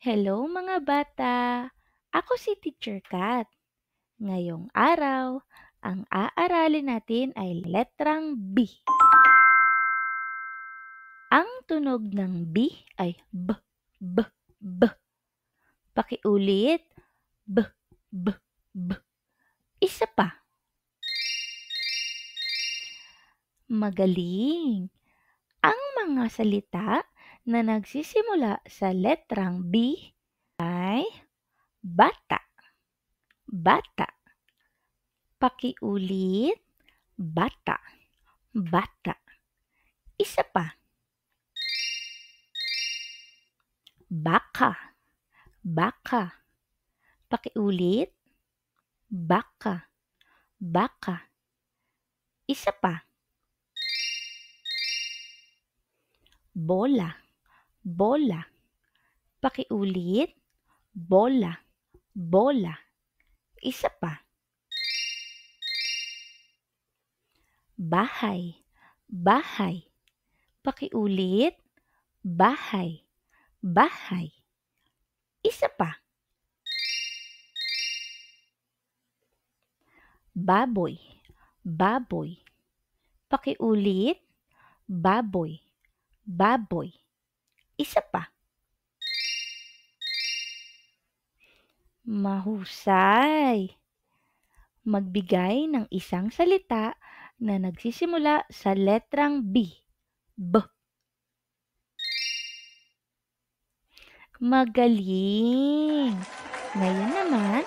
Hello mga bata! Ako si Teacher Kat. Ngayong araw, ang aaralin natin ay letrang B. Ang tunog ng B ay B, B, B. Pakiulit, B, B, B. Isa pa. Magaling! Ang mga salita na nagsisimula sa letrang B ay bata, bata. Pakiulit, bata, bata. Isa pa. Baka, baka. Pakiulit, baka, baka. Isa pa. Bola, bola. Pakiulit, bola, bola. Isa pa. Bahay, bahay. Pakiulit, bahay, bahay. Isa pa. Baboy, baboy. Pakiulit, baboy, baboy. Isa pa. Mahusay! Magbigay ng isang salita na nagsisimula sa letrang B. B. Magaling! Ngayon naman,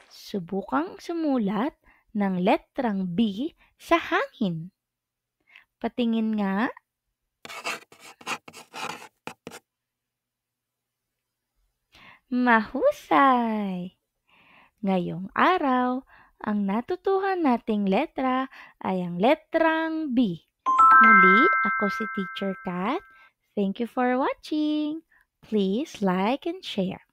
subukang sumulat ng letrang B sa hangin. Patingin nga. Mahusay! Ngayong araw, ang natutuhan nating letra ay ang letrang B. Muli, ako si Teacher Kat. Thank you for watching. Please like and share.